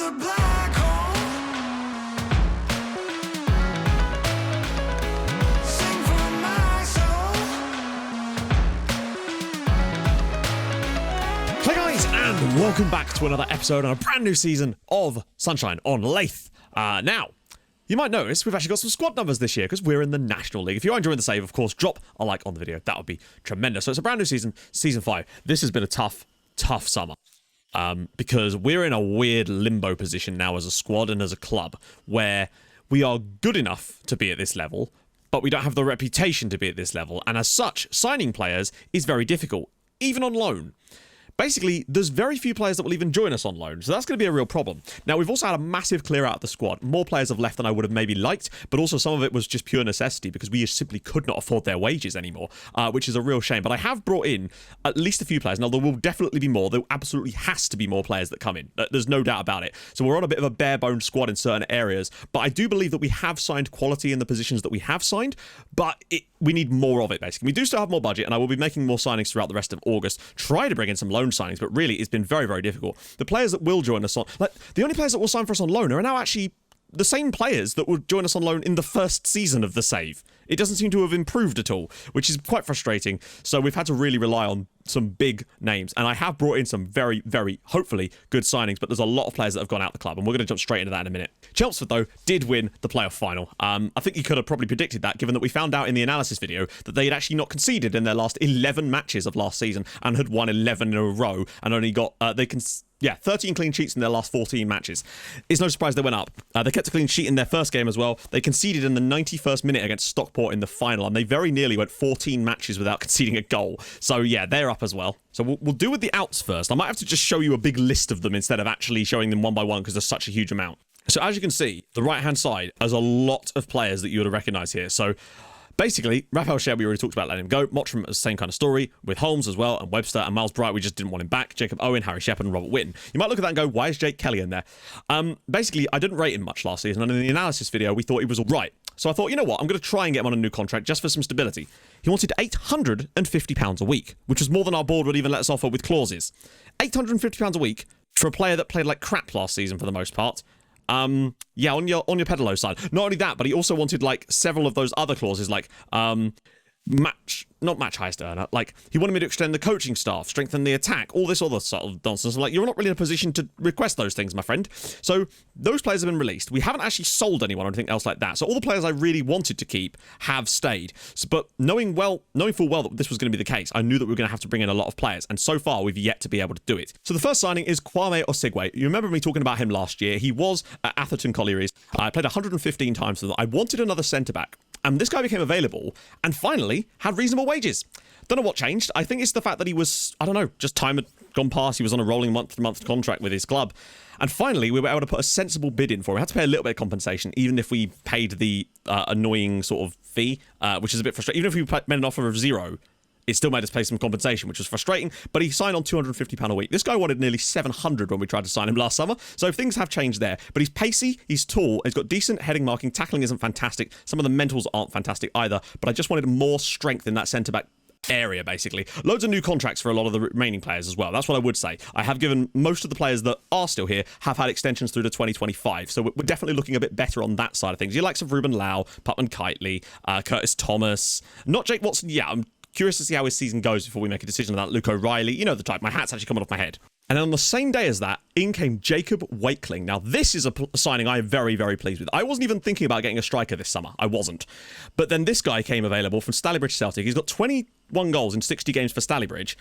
the black hole. Sing for my soul. Hey guys, and welcome back to another episode on a brand new season of Sunshine on Leyth. Now, you might notice we've actually got some squad numbers this year because we're in the National League. If you are enjoying the save, of course, drop a like on the video. That would be tremendous. So it's a brand new season, Season 5. This has been a tough summer because we're in a weird limbo position now as a squad and as a club where we are good enough to be at this level, but we don't have the reputation to be at this level. And as such, signing players is very difficult, even on loan. Basically, there's very few players that will even join us on loan, so that's going to be a real problem. Now, we've also had a massive clear out of the squad. More players have left than I would have maybe liked, but also some of it was just pure necessity because we just simply could not afford their wages anymore, which is a real shame. But I have brought in at least a few players. Now, there will definitely be more. There absolutely has to be more players that come in. There's no doubt about it. So we're on a bit of a bare-bones squad in certain areas, but I do believe that we have signed quality in the positions that we have signed, but we need more of it, basically. We do still have more budget, and I will be making more signings throughout the rest of August. Try to bring in some loan signings, but really, it's been very, very difficult. The players that will join us on... the only players that will sign for us on loan are now actually the same players that would join us on loan in the first season of the save. It doesn't seem to have improved at all, which is quite frustrating. So we've had to really rely on some big names. And I have brought in some very, very, hopefully, good signings, but there's a lot of players that have gone out the club, and we're going to jump straight into that in a minute. Chelmsford, though, did win the playoff final. I think you could have probably predicted that, given that we found out in the analysis video that they had actually not conceded in their last 11 matches of last season and had won 11 in a row and only got... 13 clean sheets in their last 14 matches. It's no surprise they went up. They kept a clean sheet in their first game as well. They conceded in the 91st minute against Stockport in the final, and they very nearly went 14 matches without conceding a goal. So yeah, they're up as well. So we'll do with the outs first. I might have to just show you a big list of them instead of actually showing them one by one because there's such a huge amount. So as you can see, the right-hand side has a lot of players that you would have recognised here. So basically, Raphael Shea, we already talked about letting him go. Mottram, the same kind of story, with Holmes as well, and Webster, and Miles Bright, we just didn't want him back. Jacob Owen, Harry Shepherd, and Robert Witten. You might look at that and go, why is Jake Kelly in there? Basically, I didn't rate him much last season, and in the analysis video, we thought he was all right. So I thought, you know what, I'm going to try and get him on a new contract just for some stability. He wanted £850 a week, which was more than our board would even let us offer with clauses. £850 a week for a player that played like crap last season for the most part. On your Pedalo side. Not only that, but he also wanted like several of those other clauses, like not match highest earner. Like he wanted me to extend the coaching staff, strengthen the attack, all this other sort of nonsense. Like you're not really in a position to request those things, my friend. So those players have been released. We haven't actually sold anyone or anything else like that. So all the players I really wanted to keep have stayed. So, but knowing full well that this was going to be the case, I knew that we were going to have to bring in a lot of players, and so far we've yet to be able to do it. So the first signing is Kwame Osigwe. You remember me talking about him last year. He was at Atherton Collieries. I played 115 times for them. I wanted another centre back. And this guy became available and finally had reasonable wages. Don't know what changed. I think it's the fact that he was, I don't know, just time had gone past. He was on a rolling month-to-month contract with his club. And finally, we were able to put a sensible bid in for him. We had to pay a little bit of compensation, even if we paid the annoying sort of fee, which is a bit frustrating. Even if we made an offer of zero, it still made us pay some compensation, which was frustrating, but he signed on £250 a week. This guy wanted nearly £700 when we tried to sign him last summer, so things have changed there. But he's pacey, he's tall, he's got decent heading marking, tackling isn't fantastic, some of the mentals aren't fantastic either, but I just wanted more strength in that centre-back area, basically. Loads of new contracts for a lot of the remaining players as well. That's what I would say. I have given most of the players that are still here have had extensions through to 2025, so we're definitely looking a bit better on that side of things. You likes of Ruben Lau, Putman Kitely, Curtis Thomas, not Jake Watson. Yeah, I'm curious to see how his season goes before we make a decision about Luke O'Reilly. You know the type. My hat's actually coming off my head. And then on the same day as that, in came Jacob Wakeling. Now, this is a signing I am very, very pleased with. I wasn't even thinking about getting a striker this summer. I wasn't. But then this guy came available from Stalybridge Celtic. He's got 21 goals in 60 games for Stalybridge.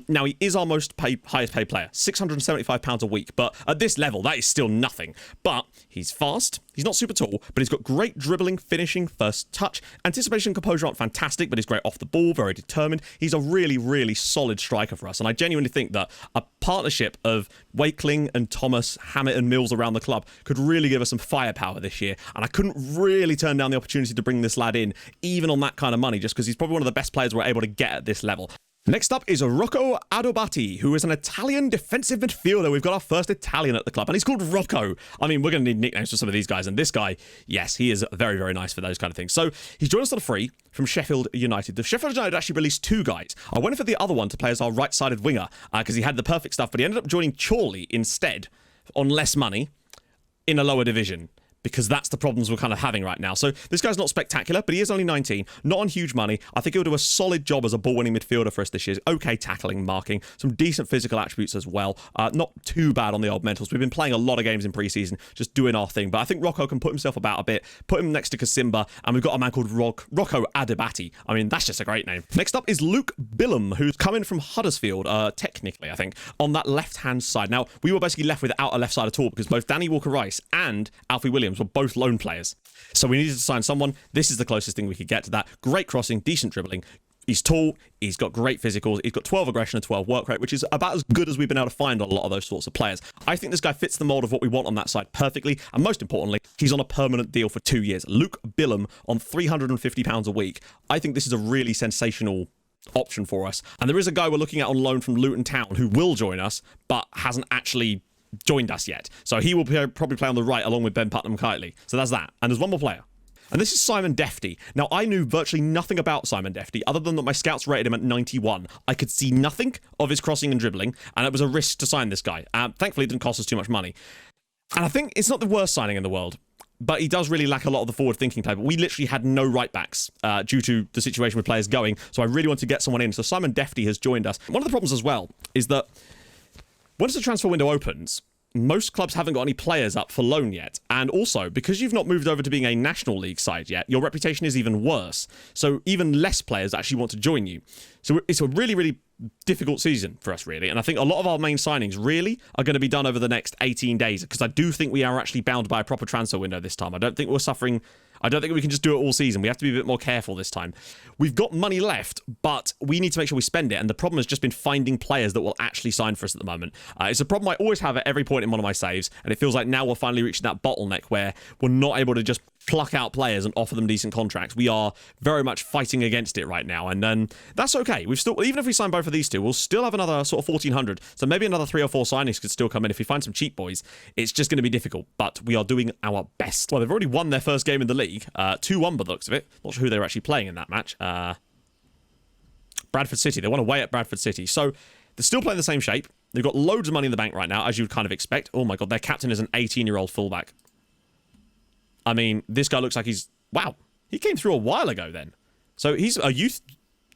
Now, he is our highest paid player, £675 a week. But at this level, that is still nothing. But he's fast. He's not super tall, but he's got great dribbling, finishing, first touch. Anticipation and composure aren't fantastic, but he's great off the ball, very determined. He's a really, really solid striker for us. And I genuinely think that a partnership of Wakeling and Thomas, Hammett and Mills around the club could really give us some firepower this year. And I couldn't really turn down the opportunity to bring this lad in, even on that kind of money, just because he's probably one of the best players we're able to get at this level. Next up is Rocco Adobati, who is an Italian defensive midfielder. We've got our first Italian at the club, and he's called Rocco. I mean, we're going to need nicknames for some of these guys, and this guy, yes, he is very, very nice for those kind of things. So he's joined us on a free from Sheffield United. The Sheffield United actually released two guys. I went for the other one to play as our right-sided winger because he had the perfect stuff, but he ended up joining Chorley instead on less money in a lower division, because that's the problems we're kind of having right now. So this guy's not spectacular, but he is only 19, not on huge money. I think he'll do a solid job as a ball-winning midfielder for us this year. Okay tackling, marking, some decent physical attributes as well. Not too bad on the old mentals. We've been playing a lot of games in pre-season, just doing our thing. But I think Rocco can put himself about a bit, put him next to Kasimba, and we've got a man called Rocco Adibati. I mean, that's just a great name. Next up is Luke Billum, who's coming from Huddersfield, technically, I think, on that left-hand side. Now, we were basically left without a left side at all because both Danny Walker-Rice and Alfie Williams were both loan players. So we needed to sign someone. This is the closest thing we could get to that. Great crossing, decent dribbling. He's tall, he's got great physicals, he's got 12 aggression and 12 work rate, which is about as good as we've been able to find on a lot of those sorts of players. I think this guy fits the mold of what we want on that side perfectly, and most importantly, he's on a permanent deal for 2 years. Luke Billum on £350 a week. I think this is a really sensational option for us. And there is a guy we're looking at on loan from Luton Town who will join us, but hasn't actually joined us yet. So he will probably play on the right along with Ben Putnam-Kitely. So that's that. And there's one more player. And this is Simon Defty. Now, I knew virtually nothing about Simon Defty other than that my scouts rated him at 91. I could see nothing of his crossing and dribbling, and it was a risk to sign this guy. Thankfully, it didn't cost us too much money. And I think it's not the worst signing in the world, but he does really lack a lot of the forward-thinking play. But we literally had no right-backs due to the situation with players going, so I really want to get someone in. So Simon Defty has joined us. One of the problems as well is that once the transfer window opens, most clubs haven't got any players up for loan yet. And also, because you've not moved over to being a National League side yet, your reputation is even worse. So even less players actually want to join you. So it's a really, really difficult season for us, really. And I think a lot of our main signings really are going to be done over the next 18 days, because I do think we are actually bound by a proper transfer window this time. I don't think we're suffering. I don't think we can just do it all season. We have to be a bit more careful this time. We've got money left, but we need to make sure we spend it. And the problem has just been finding players that will actually sign for us at the moment. It's a problem I always have at every point in one of my saves. And it feels like now we're finally reaching that bottleneck where we're not able to just pluck out players and offer them decent contracts. We are very much fighting against it right now. And then that's okay. We've still, even if we sign both of these two, we'll still have another sort of 1,400. So maybe another 3 or 4 signings could still come in. If we find some cheap boys, it's just going to be difficult. But we are doing our best. Well, they've already won their first game in the league. 2-1 by the looks of it. Not sure who they were actually playing in that match. Bradford City. They won away at Bradford City. So they're still playing the same shape. They've got loads of money in the bank right now, as you would kind of expect. Oh my God, their captain is an 18-year-old fullback. I mean, this guy looks like he's... Wow, he came through a while ago then. So he's a youth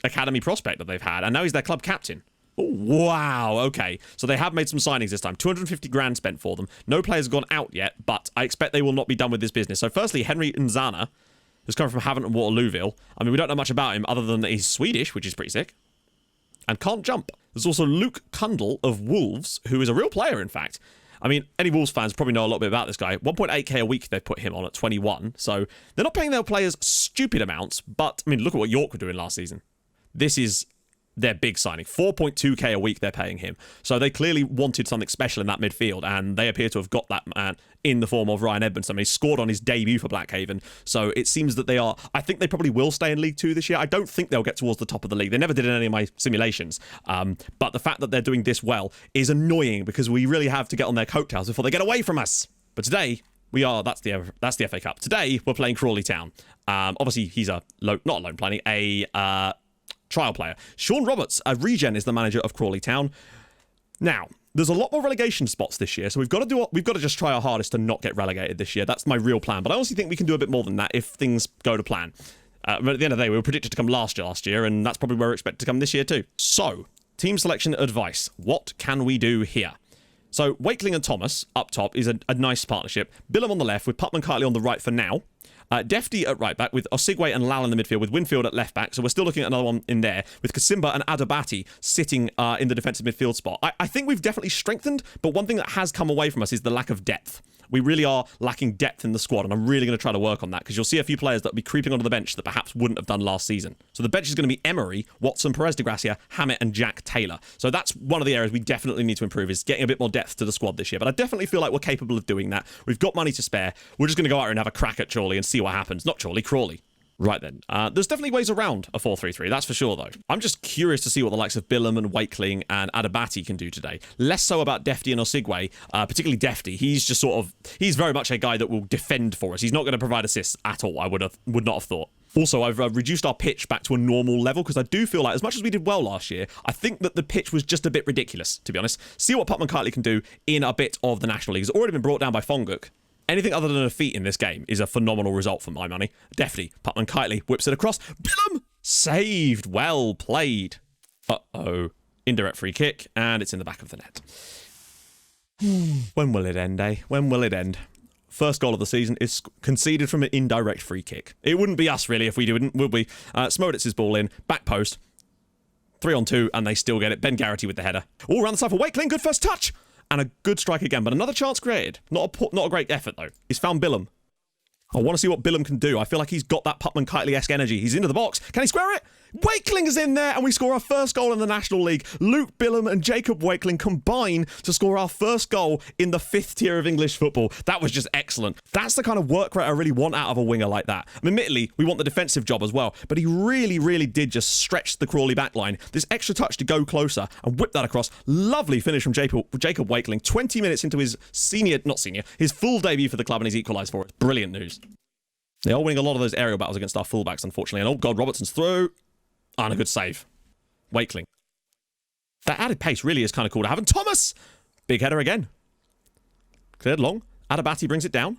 academy prospect that they've had, and now he's their club captain. Oh, wow, okay. So they have made some signings this time. 250 grand spent for them. No players have gone out yet, but I expect they will not be done with this business. So firstly, Henry Nzana, who's coming from Havant and Waterlooville. I mean, we don't know much about him other than that he's Swedish, which is pretty sick, and can't jump. There's also Luke Kundle of Wolves, who is a real player, in fact. I mean, any Wolves fans probably know a little bit about this guy. 1.8k a week they've put him on at 21. So they're not paying their players stupid amounts, but, I mean, look at what York were doing last season. This is their big signing. 4.2k a week they're paying him. So they clearly wanted something special in that midfield, and they appear to have got that man in the form of Ryan Edmondson. I mean, he scored on his debut for Blackhaven. So it seems that they are... I think they probably will stay in League 2 this year. I don't think they'll get towards the top of the league. They never did in any of my simulations. But the fact that they're doing this well is annoying, because we really have to get on their coattails before they get away from us. But today... That's the FA Cup. Today, we're playing Crawley Town. Obviously, he's not a loan planning, a trial player. Sean Roberts, a regen, is the manager of Crawley Town. Now, there's a lot more relegation spots this year, so we've got to just try our hardest to not get relegated this year. That's my real plan. But I honestly think we can do a bit more than that if things go to plan. But at the end of the day, we were predicted to come last year, and that's probably where we're expected to come this year too. So, team selection advice. What can we do here? So, Wakeling and Thomas up top is a nice partnership. Billum on the left with Putnam-Kitely on the right for now. Defty at right back with Osigwe and Lal in the midfield with Winfield at left back. So we're still looking at another one in there with Kasimba and Adabati sitting in the defensive midfield spot. I think we've definitely strengthened, but one thing that has come away from us is the lack of depth. We really are lacking depth in the squad, and I'm really going to try to work on that, because you'll see a few players that will be creeping onto the bench that perhaps wouldn't have done last season. So the bench is going to be Emery, Watson, Perez de Gracia, Hammett, and Jack Taylor. So that's one of the areas we definitely need to improve, is getting a bit more depth to the squad this year. But I definitely feel like we're capable of doing that. We've got money to spare. We're just going to go out here and have a crack at Chorley and see what happens. Not Chorley, Crawley. Right then. There's definitely ways around a 4-3-3, that's for sure, though. I'm just curious to see what the likes of Billum and Wakeling and Adabati can do today. Less so about Defty and Osigwe, particularly Defty. He's just he's very much a guy that will defend for us. He's not going to provide assists at all, I would not have thought. Also, I've reduced our pitch back to a normal level because I do feel like, as much as we did well last year, I think that the pitch was just a bit ridiculous, to be honest. See what Putman Kiteley can do in a bit of the National League. It's already been brought down by Fonguk. Anything other than a defeat in this game is a phenomenal result for my money. Definitely. Putman Kiteley whips it across. Billum! Saved. Well played. Uh-oh. Indirect free kick, and it's in the back of the net. When will it end, eh? When will it end? First goal of the season is conceded from an indirect free kick. It wouldn't be us, really, if we didn't, would we? Smoditz's ball in, back post. 3-on-2, and they still get it. Ben Garrity with the header. All around the side for Wakeling. Good first touch. And a good strike again, but another chance created. Not a great effort, though. He's found Billum. I want to see what Billum can do. I feel like he's got that Putman Kiteley-esque energy. He's into the box. Can he square it? Wakeling is in there, and we score our first goal in the National League. Luke Billum and Jacob Wakeling combine to score our first goal in the 5th tier of English football. That was just excellent. That's the kind of work rate I really want out of a winger like that. Admittedly, we want the defensive job as well, but he really, really did just stretch the Crawley backline. This extra touch to go closer and whip that across. Lovely finish from Jacob Wakeling. 20 minutes into his his full debut for the club, and he's equalised for it. Brilliant news. They are winning a lot of those aerial battles against our fullbacks, unfortunately. And oh god, Robertson's through. And a good save. Wakeling. That added pace really is kind of cool to have. And Thomas! Big header again. Cleared long. Adabati brings it down.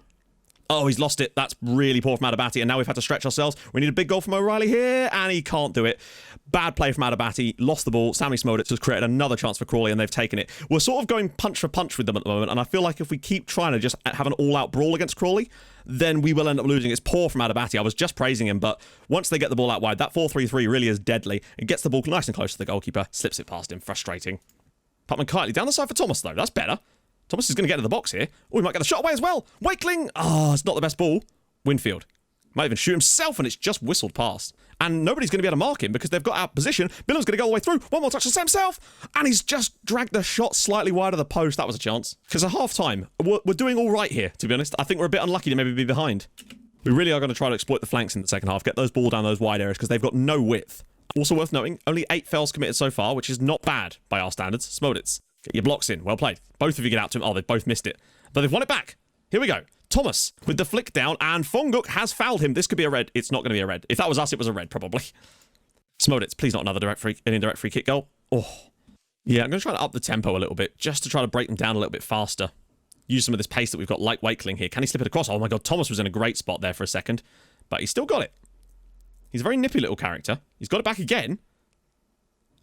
Oh, he's lost it. That's really poor from Adabati. And now we've had to stretch ourselves. We need a big goal from O'Reilly here. And he can't do it. Bad play from Adabati. Lost the ball. Sammy Smoditz has created another chance for Crawley, and they've taken it. We're sort of going punch for punch with them at the moment. And I feel like if we keep trying to just have an all-out brawl against Crawley, then we will end up losing. It's poor from Adabati. I was just praising him, but once they get the ball out wide, that 4-3-3 really is deadly. It gets the ball nice and close to the goalkeeper. Slips it past him. Frustrating. Putman Kiteley down the side for Thomas, though. That's better. Thomas is going to get to the box here. Oh, he might get the shot away as well. Wakeling! Oh, it's not the best ball. Winfield. Might even shoot himself, and it's just whistled past. And nobody's going to be able to mark him because they've got out position. Billam's going to go all the way through. One more touch to set himself. And he's just dragged the shot slightly wide of the post. That was a chance. Because at half-time, we're doing all right here, to be honest. I think we're a bit unlucky to maybe be behind. We really are going to try to exploit the flanks in the second half. Get those ball down those wide areas because they've got no width. Also worth noting, only 8 fouls committed so far, which is not bad by our standards. Smoditz. Get your blocks in. Well played. Both of you get out to him. Oh, they both missed it. But they've won it back. Here we go. Thomas with the flick down, and Fonguk has fouled him. This could be a red. It's not going to be a red. If that was us, it was a red, probably. Smoditz, please not another indirect free kick goal. Oh. Yeah, I'm going to try to up the tempo a little bit, just to try to break them down a little bit faster. Use some of this pace that we've got, like Wakeling here. Can he slip it across? Oh my god, Thomas was in a great spot there for a second. But he's still got it. He's a very nippy little character. He's got it back again.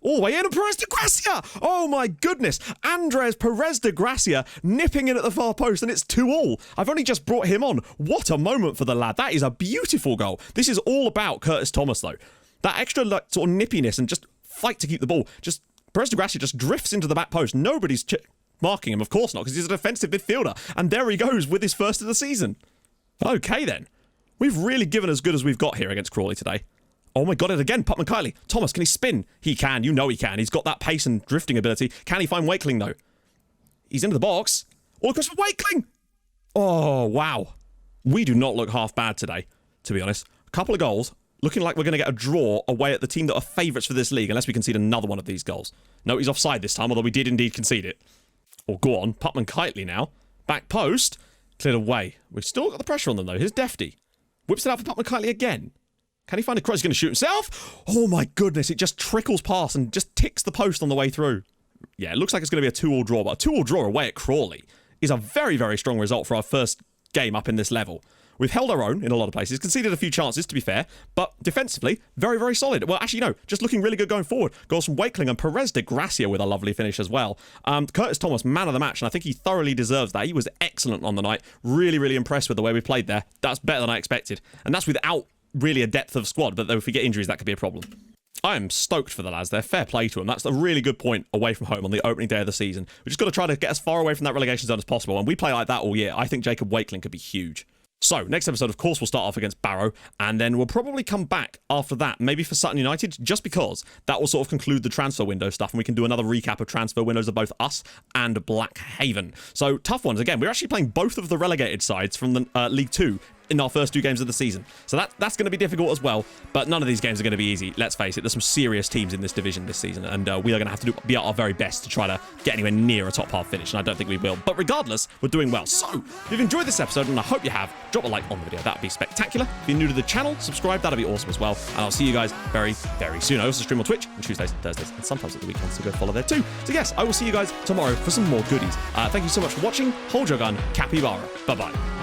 All the way in, and Perez de Gracia! Oh my goodness! Andres Perez de Gracia nipping in at the far post, and it's 2-2. I've only just brought him on. What a moment for the lad. That is a beautiful goal. This is all about Curtis Thomas, though. That extra sort of nippiness and just fight to keep the ball. Just Perez de Gracia just drifts into the back post. Nobody's marking him, of course not, because he's a defensive midfielder. And there he goes with his first of the season. Okay, then. We've really given as good as we've got here against Crawley today. Oh my god, it again. Putman Kiteley. Thomas, can he spin? He can. You know he can. He's got that pace and drifting ability. Can he find Wakeling, though? He's into the box. All across for Wakeling! Oh, wow. We do not look half bad today, to be honest. A couple of goals. Looking like we're going to get a draw away at the team that are favourites for this league, unless we concede another one of these goals. No, he's offside this time, although we did indeed concede it. Oh, go on. Putman Kiteley now. Back post. Cleared away. We've still got the pressure on them, though. Here's Defty. Whips it out for Putman Kiteley again. Can he find a cross? He's going to shoot himself. Oh my goodness, it just trickles past and just ticks the post on the way through. Yeah, it looks like it's going to be a 2-2 draw, but a 2-2 draw away at Crawley is a very, very strong result for our first game up in this level. We've held our own in a lot of places, conceded a few chances, to be fair, but defensively, very, very solid. Well, actually, no, just looking really good going forward. Goals from Wakeling and Perez de Gracia with a lovely finish as well. Curtis Thomas, man of the match, and I think he thoroughly deserves that. He was excellent on the night. Really, really impressed with the way we played there. That's better than I expected. And that's without really a depth of squad, but if we get injuries, that could be a problem. I am stoked for the lads there. Fair play to them. That's a really good point away from home on the opening day of the season. We've just got to try to get as far away from that relegation zone as possible, and we play like that all year. I think Jacob Wakeling could be huge. So, next episode, of course, we'll start off against Barrow, and then we'll probably come back after that, maybe for Sutton United, just because that will sort of conclude the transfer window stuff, and we can do another recap of transfer windows of both us and Blackhaven. So, tough ones. Again, we're actually playing both of the relegated sides from the League 2 in our first 2 games of the season. So that's going to be difficult as well, but none of these games are going to be easy. Let's face it, there's some serious teams in this division this season, and we are going to have to be at our very best to try to get anywhere near a top half finish, and I don't think we will. But regardless, we're doing well. So, if you've enjoyed this episode, and I hope you have, drop a like on the video. That would be spectacular. If you're new to the channel, subscribe. That'd be awesome as well. And I'll see you guys very, very soon. I also stream on Twitch on Tuesdays, Thursdays, and sometimes at the weekends, so go follow there too. So yes, I will see you guys tomorrow for some more goodies. Thank you so much for watching. Hold your gun. Capybara. Bye-bye.